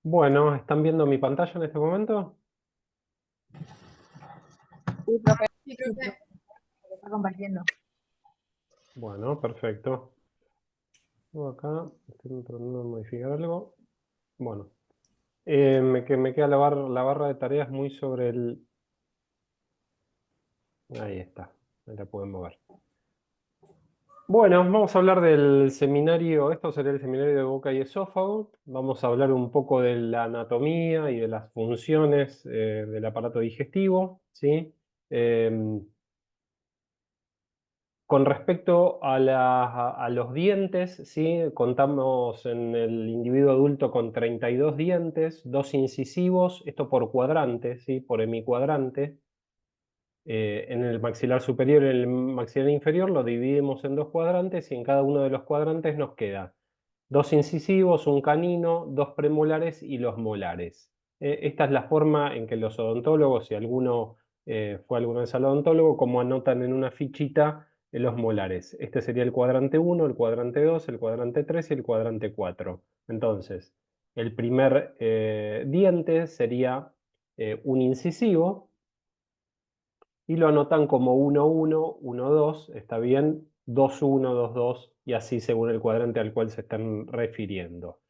Bueno, ¿están viendo mi pantalla en este momento? Sí, profe, Sí, sí, profe. profe, lo está compartiendo. Bueno, perfecto. Yo acá estoy tratando de modificar algo. Bueno, que me queda la barra de tareas muy sobre el... Ahí está, ahí la pueden mover. Bueno, vamos a hablar del seminario, esto sería el seminario de boca y esófago. Vamos a hablar un poco de la anatomía y de las funciones del aparato digestivo, ¿sí? Em, Con respecto a los dientes, ¿sí? Contamos en el individuo adulto con 32 dientes, 2 incisivos, esto por cuadrante, ¿sí? Por hemicuadrante. En el maxilar superior y en el maxilar inferior lo dividimos en 2 cuadrantes y en cada uno de los cuadrantes nos queda 2 incisivos, un canino, 2 premolares y los molares. Esta es la forma en que los odontólogos, si alguno fue alguna vez al odontólogo, como anotan en una fichita los molares. Este sería el cuadrante 1, el cuadrante 2, el cuadrante 3 y el cuadrante 4. Entonces, el primer diente sería un incisivo y lo anotan como 1-1, 1-2, está bien, 2-1, 2-2 y así según el cuadrante al cual se están refiriendo.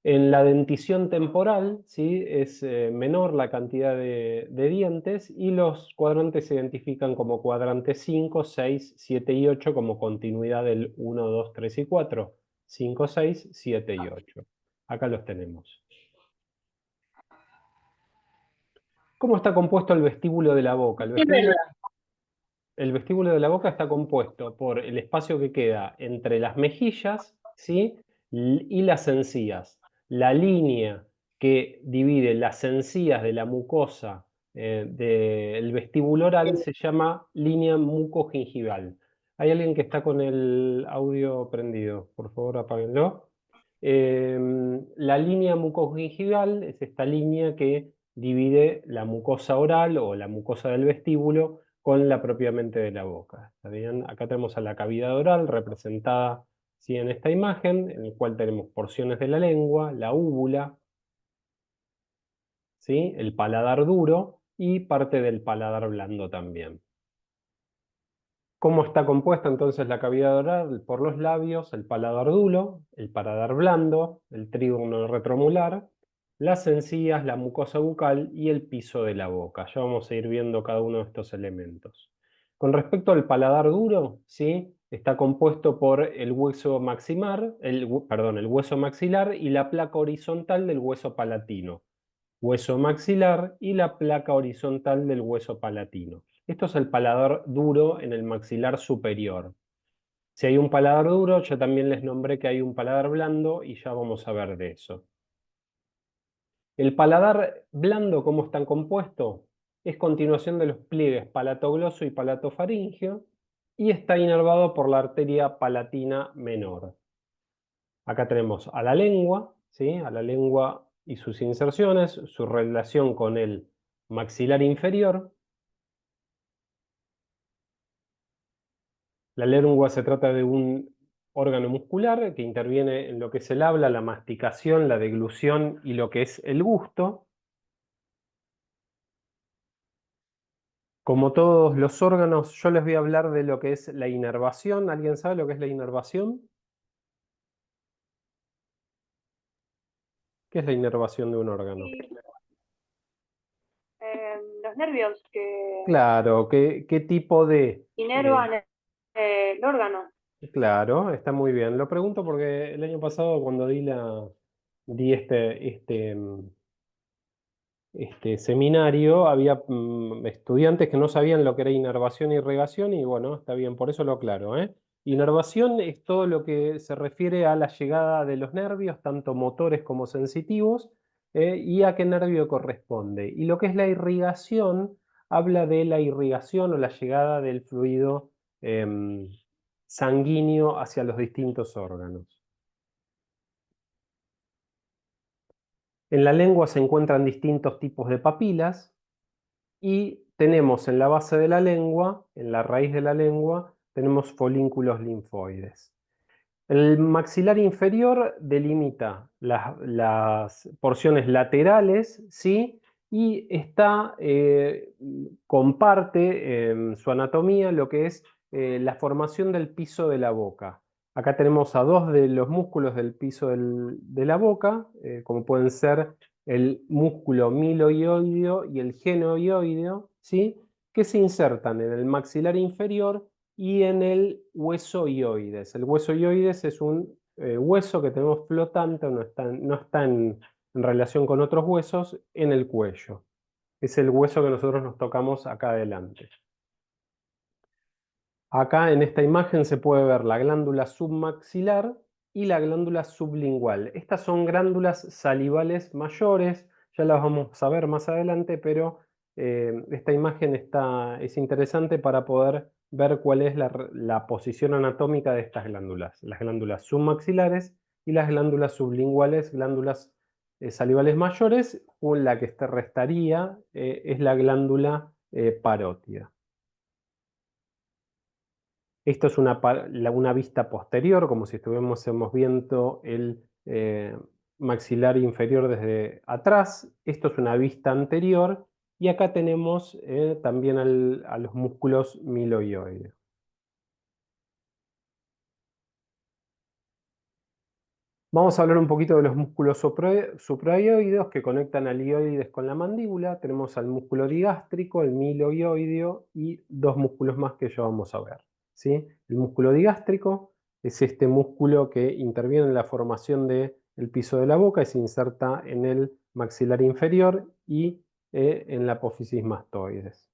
En la dentición temporal, ¿sí? Es menor la cantidad de dientes y los cuadrantes se identifican como cuadrante 5, 6, 7 y 8 como continuidad del 1, 2, 3 y 4. 5, 6, 7 y 8. Acá los tenemos. ¿Cómo está compuesto el vestíbulo de la boca? El vestíbulo de la boca está compuesto por el espacio que queda entre las mejillas, ¿sí? Y las encías. La línea que divide las encías de la mucosa del vestíbulo oral se llama línea mucogingival. ¿Hay alguien que está con el audio prendido? Por favor, apáguenlo. La línea mucogingival es esta línea que divide la mucosa oral o la mucosa del vestíbulo con la propiamente de la boca. ¿Está bien? Acá tenemos a la cavidad oral representada, ¿sí? En esta imagen, en el cual tenemos porciones de la lengua, la úvula, ¿sí? El paladar duro y parte del paladar blando también. ¿Cómo está compuesta entonces la cavidad oral? Por los labios, el paladar duro, el paladar blando, el trígono retromular, las encías, la mucosa bucal y el piso de la boca. Ya vamos a ir viendo cada uno de estos elementos. Con respecto al paladar duro, ¿sí? Está compuesto por el hueso maxilar, el hueso maxilar y la placa horizontal del hueso palatino. Hueso maxilar y la placa horizontal del hueso palatino. Esto es el paladar duro en el maxilar superior. Si hay un paladar duro, yo también les nombré que hay un paladar blando y ya vamos a ver de eso. El paladar blando, ¿cómo está compuesto? Es continuación de los pliegues palatogloso y palatofaringeo y está inervado por la arteria palatina menor. Acá tenemos a la lengua, ¿sí? A la lengua y sus inserciones, su relación con el maxilar inferior. La lengua se trata de un órgano muscular que interviene en lo que es el habla, la masticación, la deglución y lo que es el gusto. Como todos los órganos, yo les voy a hablar de lo que es la inervación. ¿Alguien sabe lo que es la inervación? ¿Qué es la inervación de un órgano? Sí, los nervios que Claro, ¿qué tipo de...? inervan el órgano. Claro, está muy bien. Lo pregunto porque el año pasado cuando di este seminario, había estudiantes que no sabían lo que era inervación e irrigación y bueno, está bien, por eso lo aclaro, ¿eh? Inervación es todo lo que se refiere a la llegada de los nervios, tanto motores como sensitivos, y a qué nervio corresponde. Y lo que es la irrigación, habla de la irrigación o la llegada del fluido em, sanguíneo hacia los distintos órganos. En la lengua se encuentran distintos tipos de papilas y tenemos en la base de la lengua, en la raíz de la lengua, tenemos folículos linfoides. El maxilar inferior delimita las porciones laterales, ¿sí? Y comparte en su anatomía lo que es la formación del piso de la boca. Acá tenemos a dos de los músculos del piso de la boca, como pueden ser el músculo miloioideo y el genoioideo, ¿sí? Que se insertan en el maxilar inferior y en el hueso ioides. El hueso ioides es un hueso que tenemos flotante, no está en relación con otros huesos, en el cuello. Es el hueso que nosotros nos tocamos acá adelante. Acá en esta imagen se puede ver la glándula submaxilar y la glándula sublingual. Estas son glándulas salivales mayores, ya las vamos a ver más adelante, pero esta imagen es interesante para poder ver cuál es la posición anatómica de estas glándulas. Las glándulas submaxilares y las glándulas sublinguales, glándulas salivales mayores, la que restaría es la glándula parótida. Esto es una vista posterior, como si estuviésemos viendo el maxilar inferior desde atrás. Esto es una vista anterior. Y acá tenemos también a los músculos miloioides. Vamos a hablar un poquito de los músculos supraioideos que conectan al ioides con la mandíbula. Tenemos al músculo digástrico, el miloioideo y dos músculos más que ya vamos a ver, ¿sí? El músculo digástrico es este músculo que interviene en la formación del piso de la boca y se inserta en el maxilar inferior y en la apófisis mastoides.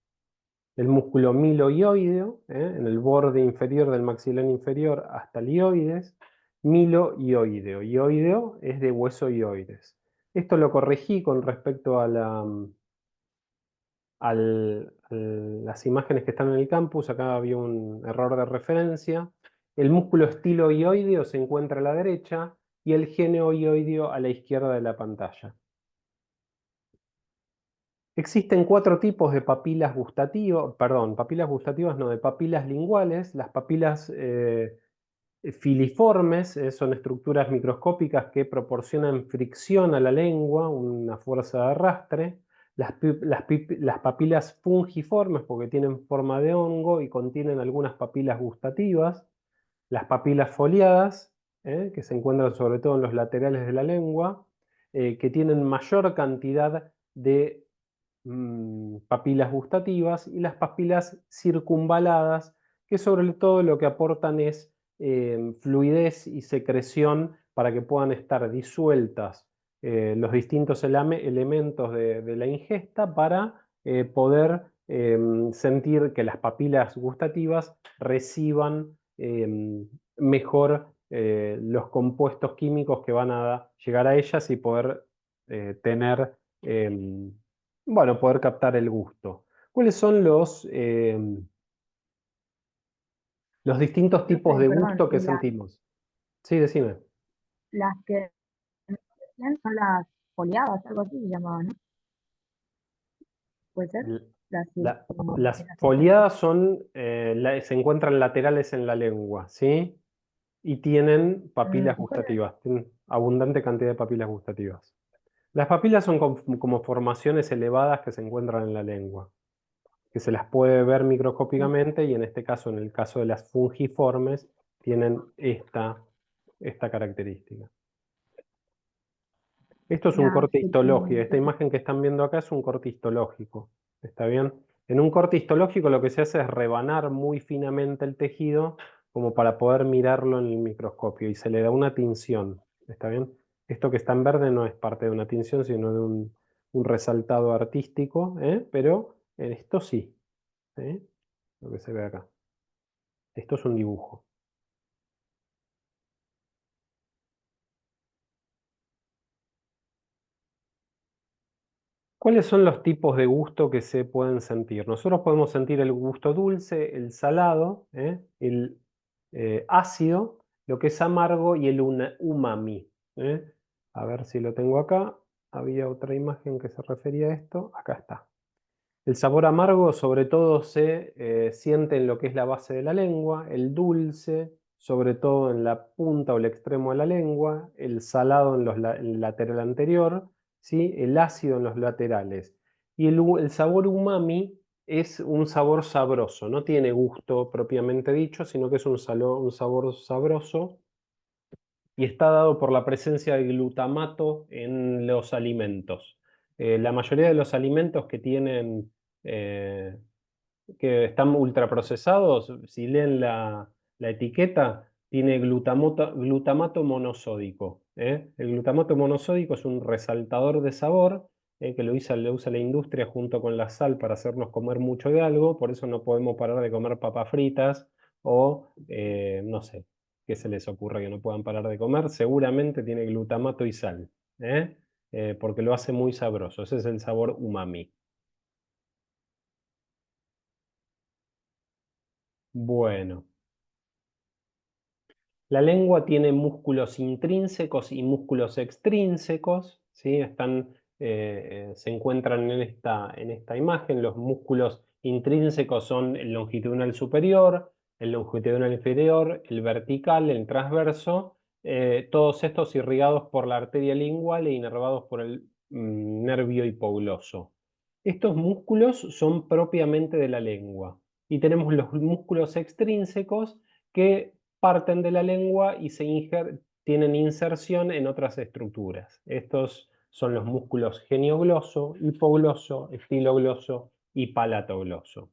El músculo miloioideo, en el borde inferior del maxilar inferior hasta el ioides. Miloioideo. Ioideo es de hueso ioides. Esto lo corregí con respecto a las imágenes que están en el campus. Acá había un error de referencia. El músculo estiloioideo se encuentra a la derecha y el genoioideo a la izquierda de la pantalla. Existen 4 tipos de papilas gustativas, papilas gustativas no, de papilas linguales. Las papilas filiformes son estructuras microscópicas que proporcionan fricción a la lengua, una fuerza de arrastre. Las papilas fungiformes, porque tienen forma de hongo y contienen algunas papilas gustativas. Las papilas foliadas, que se encuentran sobre todo en los laterales de la lengua, que tienen mayor cantidad de papilas gustativas, y las papilas circunvaladas, que sobre todo lo que aportan es fluidez y secreción para que puedan estar disueltas los distintos elementos de la ingesta para poder sentir que las papilas gustativas reciban mejor los compuestos químicos que van a llegar a ellas y poder tener bueno, poder captar el gusto. ¿Cuáles son los distintos tipos Profe, de perdón, gusto que sentimos? Sí, decime. las que decían son las foliadas, algo así se llamaban, ¿no? ¿Puede ser? L- Las, las las opuestas. foliadas se encuentran laterales en la lengua, ¿sí? Y tienen papilas ¿Y cuál es? gustativas, tienen abundante cantidad de papilas gustativas. Las papilas son como formaciones elevadas que se encuentran en la lengua, que se las puede ver microscópicamente, y en este caso, en el caso de las fungiformes, tienen esta característica. Esto es un Las corte que, histológico. Esta imagen que están viendo acá es un corte histológico. ¿Está bien? En un corte histológico lo que se hace es rebanar muy finamente el tejido como para poder mirarlo en el microscopio, y se le da una tinción. ¿Está bien? Esto que está en verde no es parte de una tinción, sino de un resaltado artístico, pero esto sí, ¿sí? Lo que se ve acá. Esto es un dibujo. ¿Cuáles son los tipos de gusto que se pueden sentir? Nosotros podemos sentir el gusto dulce, el salado, el ácido, lo que es amargo y el umami. A ver si lo tengo acá. Había otra imagen que se refería a esto. Acá está. El sabor amargo sobre todo se siente en lo que es la base de la lengua, el dulce sobre todo en la punta o el extremo de la lengua, el salado en el lateral anterior, ¿sí? El ácido en los laterales. Y el sabor umami es un sabor sabroso, no tiene gusto propiamente dicho, sino que es un sabor sabroso y está dado por la presencia de glutamato en los alimentos. La mayoría de los alimentos que tienen eh, que están ultraprocesados, si leen la etiqueta, tiene glutamato monosódico. El glutamato monosódico es un resaltador de sabor que lo usa la industria junto con la sal para hacernos comer mucho de algo, por eso no podemos parar de comer papas fritas o no sé, qué se les ocurre que no puedan parar de comer. Seguramente tiene glutamato y sal, porque lo hace muy sabroso. Ese es el sabor umami. Bueno. La lengua tiene músculos intrínsecos y músculos extrínsecos, ¿sí? Se encuentran en esta imagen. Los músculos intrínsecos son el longitudinal superior, el longitudinal inferior, el vertical, el transverso, todos estos irrigados por la arteria lingual e inervados por el nervio hipogloso. Estos músculos son propiamente de la lengua. Y tenemos los músculos extrínsecos que parten de la lengua y tienen inserción en otras estructuras. Estos son los músculos geniogloso, hipogloso, estilogloso y palatogloso.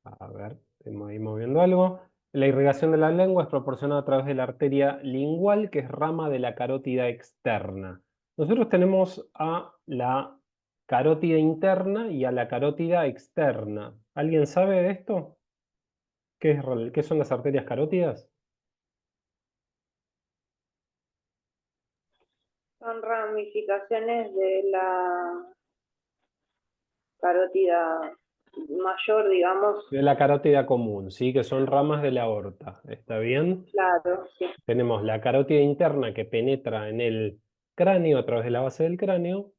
A ver, estoy ahí moviendo algo. La irrigación de la lengua es proporcionada a través de la arteria lingual, que es rama de la carótida externa. Nosotros tenemos a la carótida interna y a la carótida externa. ¿Alguien sabe de esto? ¿Qué son las arterias carótidas? Son ramificaciones de la carótida mayor, digamos. De la carótida común, ¿sí? Que son ramas de la aorta. ¿Está bien? Claro, sí. Tenemos la carótida interna que penetra en el cráneo a través de la base del cráneo,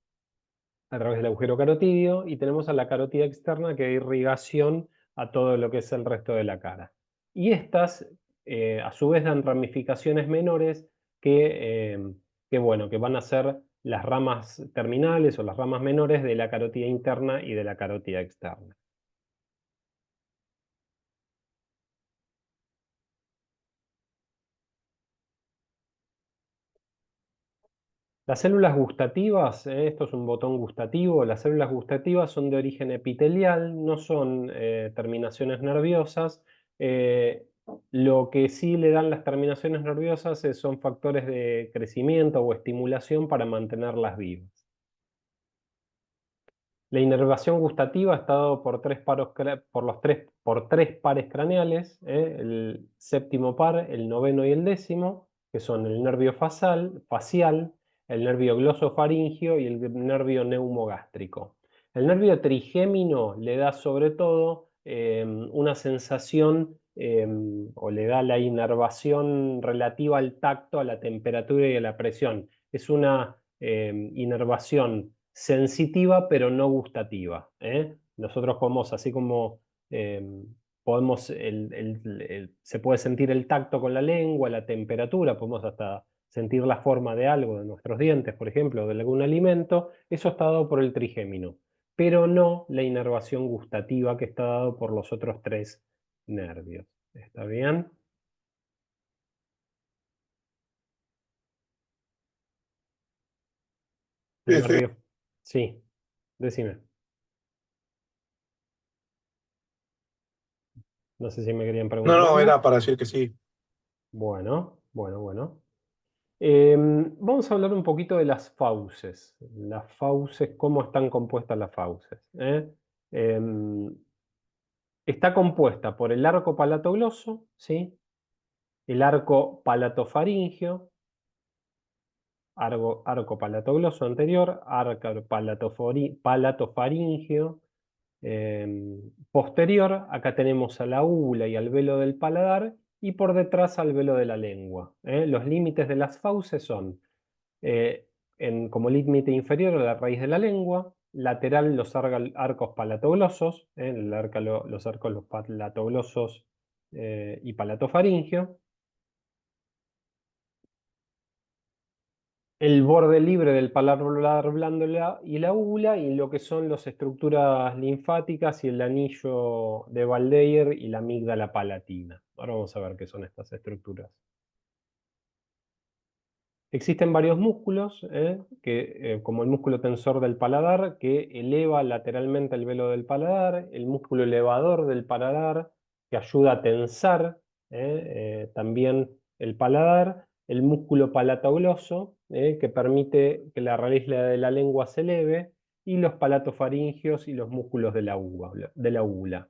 a través del agujero carotídeo, y tenemos a la carótida externa que da irrigación a todo lo que es el resto de la cara. Y estas, a su vez, dan ramificaciones menores bueno, que van a ser las ramas terminales o las ramas menores de la carótida interna y de la carótida externa. Las células gustativas, esto es un botón gustativo, las células gustativas son de origen epitelial, no son terminaciones nerviosas. Eh, lo que sí le dan las terminaciones nerviosas son factores de crecimiento o estimulación para mantenerlas vivas. La inervación gustativa está dado por tres pares craneales, el séptimo par, el noveno y el décimo, que son el nervio facial, el nervio glosofaringio y el nervio neumogástrico. El nervio trigémino le da sobre todo una sensación o le da la inervación relativa al tacto, a la temperatura y a la presión. Es una inervación sensitiva pero no gustativa. Nosotros podemos, así como podemos, se puede sentir el tacto con la lengua, la temperatura, podemos hasta sentir la forma de algo, de nuestros dientes, por ejemplo, o de algún alimento, eso está dado por el trigémino, pero no la inervación gustativa que está dado por los otros tres nervios. ¿Está bien? El Sí, sí. nervio. Sí, decime. No sé si me querían No, preguntar no, algo. era para decir que sí. Bueno, bueno, bueno. Vamos a hablar un poquito de las fauces. Las fauces, cómo están compuestas las fauces. Em, Está compuesta por el arco palatogloso, ¿sí? El arco palatofaringio, arco palatogloso anterior, arco palatofaringio posterior. Acá tenemos a la úvula y al velo del paladar, y por detrás al velo de la lengua. Los límites de las fauces son como límite inferior a la raíz de la lengua, lateral los arcos palatoglosos, los arcos palatoglosos y palatofaringio, el borde libre del paladar blando y la úvula, y lo que son las estructuras linfáticas y el anillo de Waldeyer y la amígdala palatina. Ahora vamos a ver qué son estas estructuras. Existen varios músculos, como el músculo tensor del paladar, que eleva lateralmente el velo del paladar, el músculo elevador del paladar, que ayuda a tensar también el paladar, el músculo palatogloso, que permite que la raíz de la lengua se eleve, y los palatofaringios y los músculos de la úvula.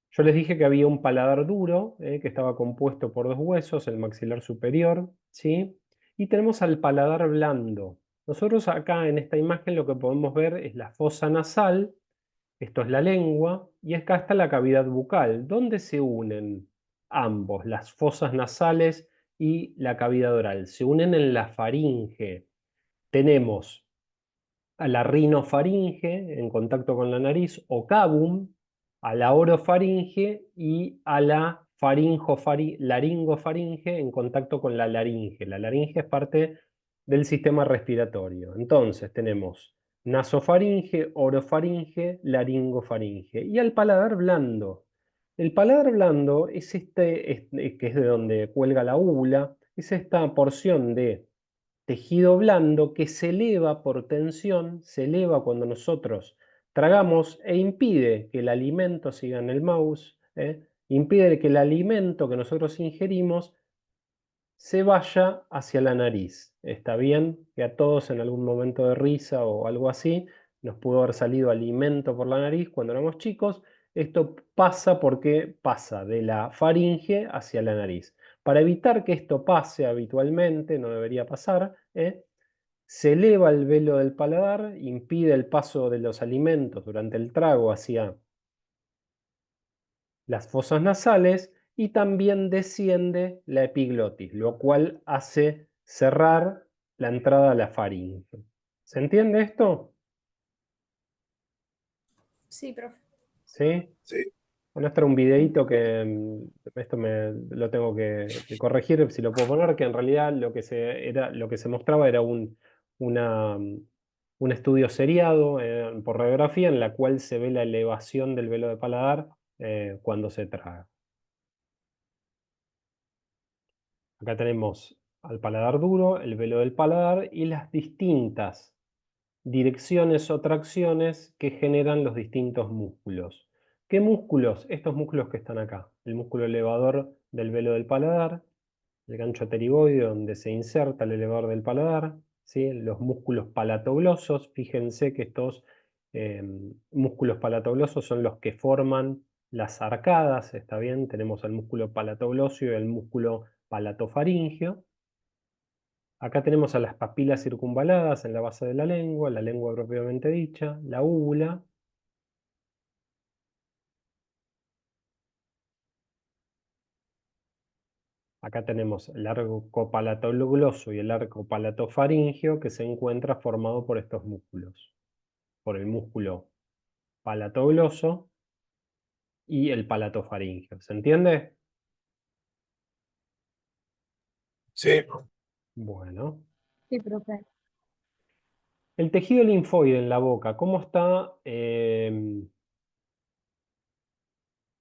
Yo les dije que había un paladar duro, que estaba compuesto por dos huesos, el maxilar superior, ¿sí? Y tenemos al paladar blando. Nosotros acá en esta imagen lo que podemos ver es la fosa nasal, esto es la lengua, y acá está la cavidad bucal. ¿Dónde se unen ambos, las fosas nasales y la cavidad oral? Se unen en la faringe. Tenemos a la rinofaringe en contacto con la nariz, o cavum, a la orofaringe y a la laringofaringe en contacto con la laringe. La laringe es parte del sistema respiratorio. Entonces tenemos nasofaringe, orofaringe, laringofaringe. Y al paladar blando. El paladar blando es que es de donde cuelga la úvula, es esta porción de tejido blando que se eleva por tensión, se eleva cuando nosotros tragamos e impide que el alimento siga en el mouse, impide que el alimento que nosotros ingerimos se vaya hacia la nariz. Está bien que a todos en algún momento de risa o algo así nos pudo haber salido alimento por la nariz cuando éramos chicos. Esto pasa porque pasa de la faringe hacia la nariz. Para evitar que esto pase habitualmente, no debería pasar, se eleva el velo del paladar, impide el paso de los alimentos durante el trago hacia las fosas nasales y también desciende la epiglotis, lo cual hace cerrar la entrada a la faringe. ¿Se entiende esto? Sí, profe. ¿Sí? Sí. Bueno, este era un videíto que esto lo tengo que corregir, si lo puedo poner, que en realidad lo que se mostraba era un estudio seriado por radiografía en la cual se ve la elevación del velo de paladar cuando se traga. Acá tenemos al paladar duro, el velo del paladar y las distintas direcciones o tracciones que generan los distintos músculos. ¿Qué músculos? Estos músculos que están acá. El músculo elevador del velo del paladar, el gancho pterigoide donde se inserta el elevador del paladar, ¿sí? Los músculos palatoglosos. Fíjense que estos músculos palatoglosos son los que forman las arcadas, ¿está bien? Tenemos el músculo palatoglosio y el músculo palatofaringio. Acá tenemos a las papilas circunvaladas en la base de la lengua propiamente dicha, la úvula. Acá tenemos el arco palatogloso y el arco palatofaringio que se encuentra formado por estos músculos. Por el músculo palatogloso y el palatofaringio. ¿Se entiende? Sí. Bueno. Sí, profe. El tejido linfoide en la boca, ¿cómo está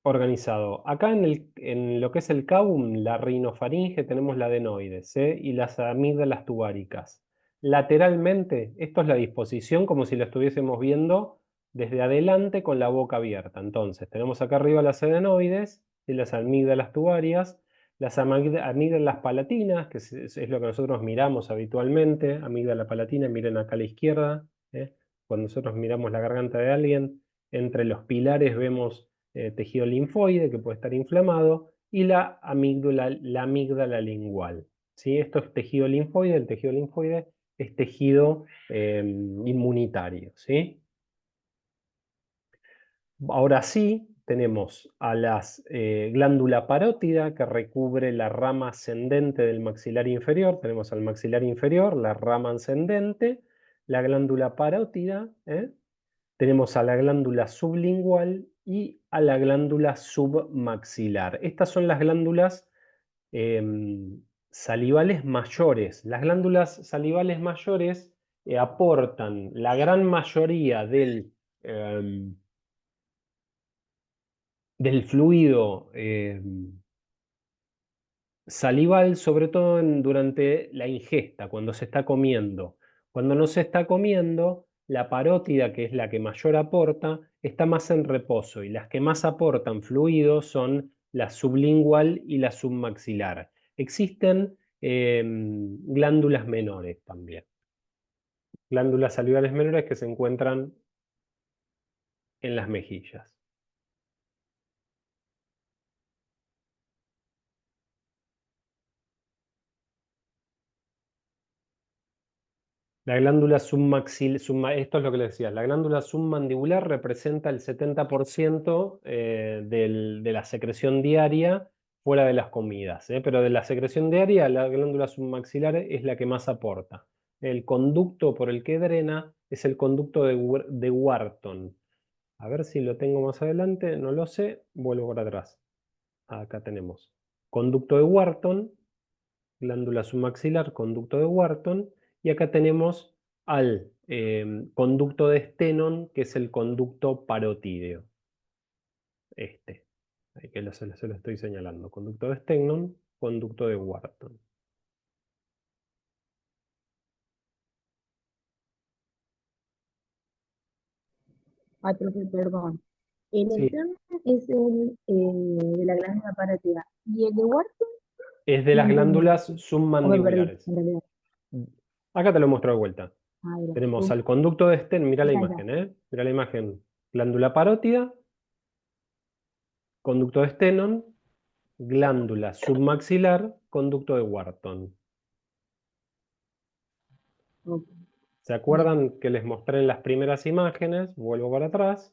organizado? Acá en lo que es el cavum, la rinofaringe, tenemos la adenoides y las amígdalas tubáricas. Lateralmente, esto es la disposición como si lo estuviésemos viendo desde adelante con la boca abierta. Entonces, tenemos acá arriba las adenoides y las amígdalas tubarias, las amígdalas palatinas, que es lo que nosotros miramos habitualmente, amígdala palatina, miren acá a la izquierda, cuando nosotros miramos la garganta de alguien, entre los pilares vemos tejido linfoide que puede estar inflamado y la amígdala lingual. ¿Sí? Esto es tejido linfoide, el tejido linfoide es tejido inmunitario. ¿Sí? Ahora sí, tenemos a la glándula parótida que recubre la rama ascendente del maxilar inferior. Tenemos al maxilar inferior, la rama ascendente, la glándula parótida, tenemos a la glándula sublingual y a la glándula submaxilar. Estas son las glándulas salivales mayores. Las glándulas salivales mayores aportan la gran mayoría del fluido salival, sobre todo durante la ingesta, cuando se está comiendo. Cuando no se está comiendo, la parótida, que es la que mayor aporta, está más en reposo, y las que más aportan fluido son la sublingual y la submaxilar. Existen glándulas menores también. Glándulas salivales menores que se encuentran en las mejillas. La glándula submaxilar, esto es lo que les decía, la glándula submandibular representa el 70% de la secreción diaria fuera de las comidas, pero de la secreción diaria la glándula submaxilar es la que más aporta. El conducto por el que drena es el conducto de Wharton. A ver si lo tengo más adelante, no lo sé, vuelvo para atrás. Acá tenemos conducto de Wharton, glándula submaxilar, conducto de Wharton, y acá tenemos al conducto de Stenon, que es el conducto parotídeo. Ahí que se lo estoy señalando. Conducto de Stenon, conducto de Wharton. Ay, profe, perdón. El Sí, Stenon es el de la glándula parótida. ¿Y el de Wharton? es de No las entendí. glándulas O me perdí, submandibulares. en realidad. Acá te lo muestro de vuelta. Ah, era Tenemos al conducto de Stenon, mira la ya, imagen, mira la imagen. Glándula parótida, conducto de Stenon, glándula submaxilar, conducto de Wharton. Ok. ¿Se acuerdan que les mostré en las primeras imágenes? Vuelvo para atrás.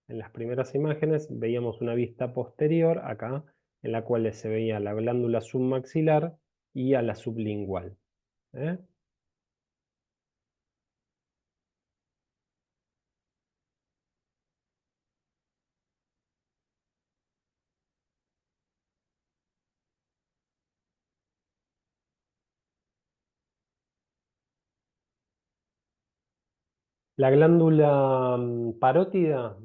En las primeras imágenes veíamos una vista posterior, acá, en la cual se veía la glándula submaxilar y a la sublingual. La glándula parótida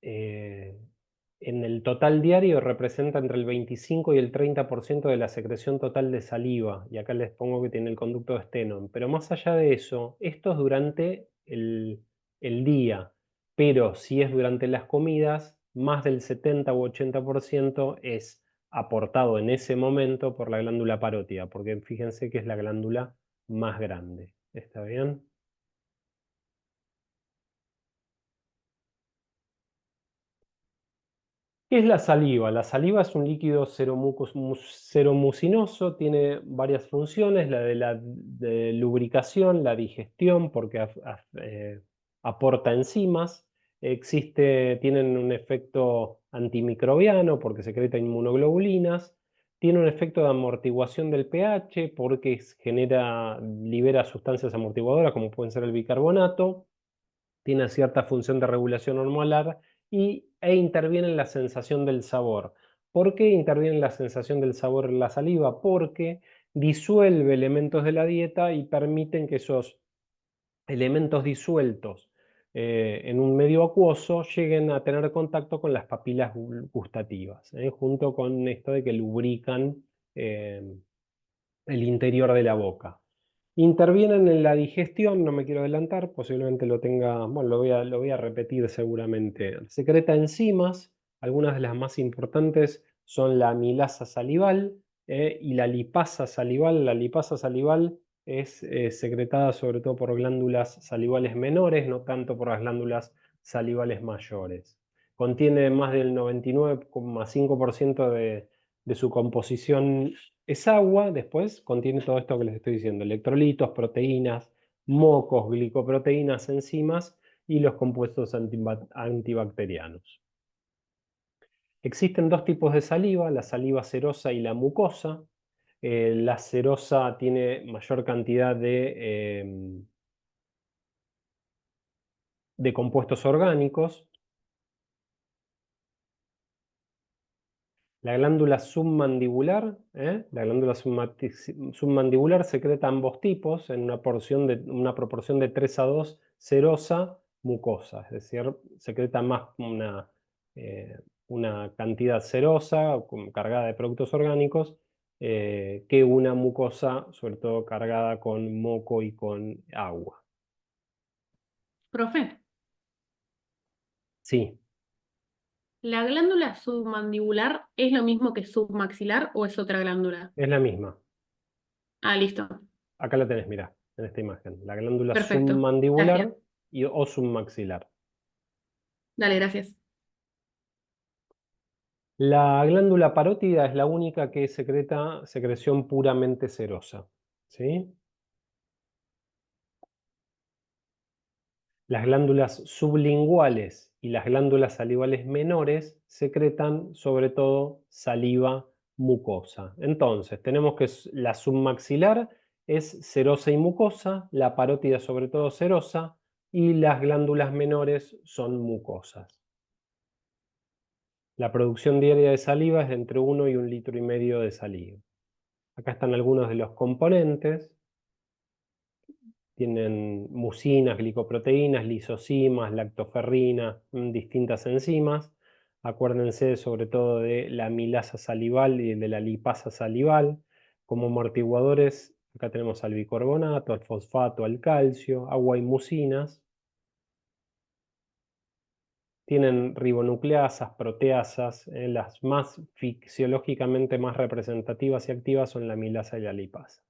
en el total diario representa entre el 25 y el 30% de la secreción total de saliva. Y acá les pongo que tiene el conducto de Stenon. Pero más allá de eso, esto es durante el día. Pero si es durante las comidas, más del 70 u 80% es aportado en ese momento por la glándula parótida. Porque fíjense que es la glándula más grande. ¿Está bien? ¿Qué es la saliva? La saliva es un líquido seromucinoso, tiene varias funciones, la de lubricación, la digestión, porque aporta enzimas, tienen un efecto antimicrobiano porque secreta inmunoglobulinas, tiene un efecto de amortiguación del pH porque libera sustancias amortiguadoras como pueden ser el bicarbonato, tiene cierta función de regulación hormonal e interviene en la sensación del sabor. ¿Por qué interviene en la sensación del sabor en la saliva? Porque disuelve elementos de la dieta y permiten que esos elementos disueltos en un medio acuoso lleguen a tener contacto con las papilas gustativas, junto con esto de que lubrican el interior de la boca. Intervienen en la digestión, no me quiero adelantar, posiblemente lo tenga, bueno, lo voy a repetir seguramente. Secreta enzimas, algunas de las más importantes son la amilasa salival y la lipasa salival. La lipasa salival es secretada sobre todo por glándulas salivales menores, no tanto por las glándulas salivales mayores. Contiene más del 99,5% de su composición es agua, después contiene todo esto que les estoy diciendo, electrolitos, proteínas, mocos, glicoproteínas, enzimas y los compuestos antibacterianos. Existen dos tipos de saliva, la saliva serosa y la mucosa. La serosa tiene mayor cantidad de compuestos orgánicos. La glándula submandibular, submandibular secreta ambos tipos en una proporción de 3:2 serosa, mucosa, es decir, secreta más una cantidad serosa cargada de productos orgánicos que una mucosa, sobre todo cargada con moco y con agua. Profe, Sí, ¿la glándula submandibular es lo mismo que submaxilar o es otra glándula? es la misma. Ah, listo. Acá la tenés, mirá, en esta imagen. La glándula Perfecto. submandibular Gracias. o submaxilar. Dale, gracias. La glándula parótida es la única que secreta secreción puramente serosa, ¿sí? Las glándulas sublinguales y las glándulas salivales menores secretan sobre todo saliva mucosa. Entonces, tenemos que la submaxilar es serosa y mucosa, la parótida sobre todo serosa, y las glándulas menores son mucosas. La producción diaria de saliva es de entre 1 y 1,5 litros de saliva. Acá están algunos de los componentes. Tienen mucinas, glicoproteínas, lisocimas, lactoferrina, distintas enzimas. Acuérdense sobre todo de la amilasa salival y de la lipasa salival. Como amortiguadores, acá tenemos al bicarbonato, al fosfato, al calcio, agua y mucinas. Tienen ribonucleasas, proteasas. Las más fisiológicamente más representativas y activas son la amilasa y la lipasa.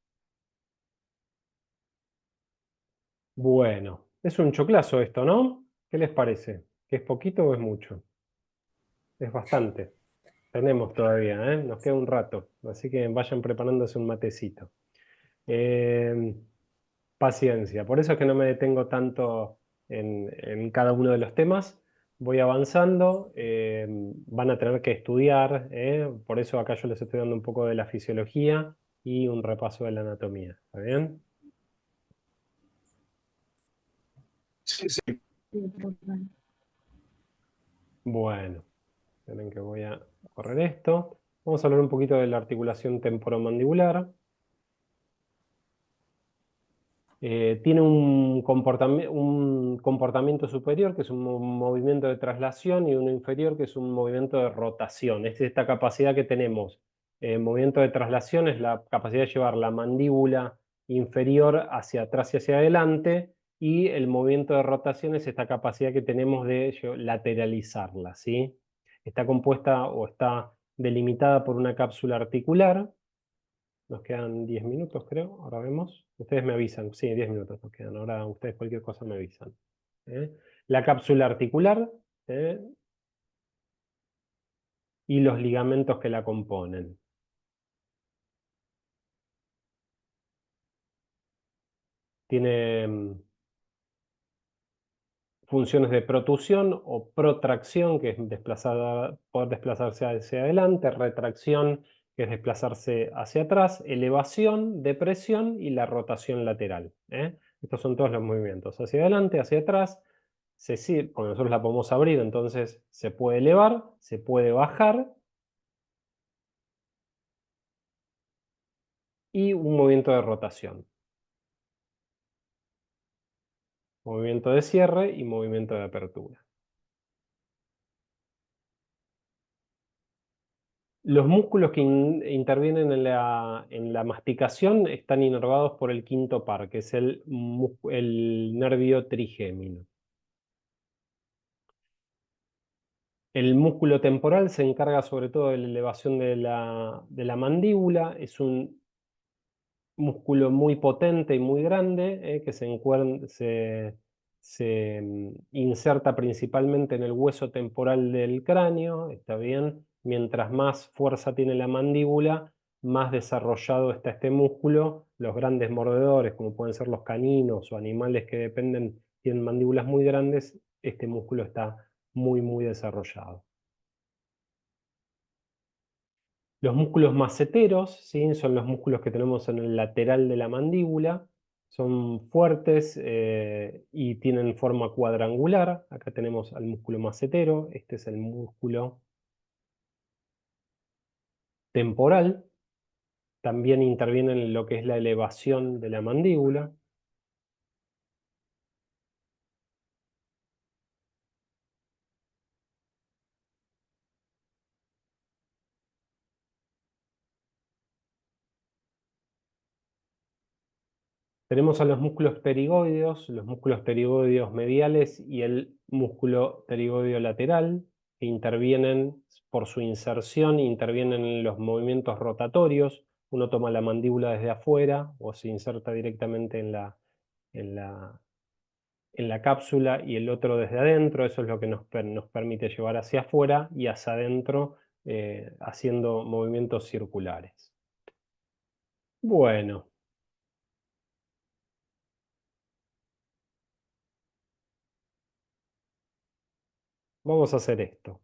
Bueno, es un choclazo esto, ¿no? ¿Qué les parece? ¿Que es poquito o es mucho? Es bastante. Tenemos todavía, ¿eh? Nos queda un rato, así que vayan preparándose un matecito. Paciencia, por eso es que no me detengo tanto en cada uno de los temas. Voy avanzando, van a tener que estudiar, por eso acá yo les estoy dando un poco de la fisiología y un repaso de la anatomía. ¿Está bien? Sí, sí. Sí, profe. Bueno, esperen que voy a correr esto. Vamos a hablar un poquito de la articulación temporomandibular. Tiene un comportamiento superior, que es un movimiento de traslación, y uno inferior, que es un movimiento de rotación. Es esta capacidad que tenemos. Movimiento de traslación es la capacidad de llevar la mandíbula inferior hacia atrás y hacia adelante, y el movimiento de rotación es esta capacidad que tenemos de lateralizarla, ¿sí? Está compuesta o está delimitada por una cápsula articular. Nos quedan 10 minutos, creo. Ahora vemos. Ustedes me avisan. Sí, 10 minutos nos quedan. Ahora ustedes cualquier cosa me avisan. La cápsula articular y los ligamentos que la componen. Tiene funciones de protusión o protracción, que es poder desplazarse hacia adelante, retracción, que es desplazarse hacia atrás, elevación, depresión y la rotación lateral. Estos son todos los movimientos. Hacia adelante, hacia atrás, porque nosotros la podemos abrir, entonces se puede elevar, se puede bajar, y un movimiento de rotación. Movimiento de cierre y movimiento de apertura. Los músculos que intervienen en la masticación están inervados por el quinto par, que es el nervio trigémino. El músculo temporal se encarga sobre todo de la elevación de la mandíbula. Es un músculo muy potente y muy grande, que se inserta principalmente en el hueso temporal del cráneo, ¿está bien? Mientras más fuerza tiene la mandíbula, más desarrollado está este músculo. Los grandes mordedores, como pueden ser los caninos o animales que tienen mandíbulas muy grandes, este músculo está muy, muy desarrollado. Los músculos maceteros, ¿sí? Son los músculos que tenemos en el lateral de la mandíbula. Son fuertes y tienen forma cuadrangular. Acá tenemos al músculo macetero. Este es el músculo temporal. También interviene en lo que es la elevación de la mandíbula. Tenemos a los músculos pterigoideos mediales y el músculo pterigoideo lateral, que intervienen por su inserción, intervienen en los movimientos rotatorios. Uno toma la mandíbula desde afuera o se inserta directamente en la cápsula y el otro desde adentro. Eso es lo que nos permite llevar hacia afuera y hacia adentro, haciendo movimientos circulares. Bueno. Vamos a hacer esto.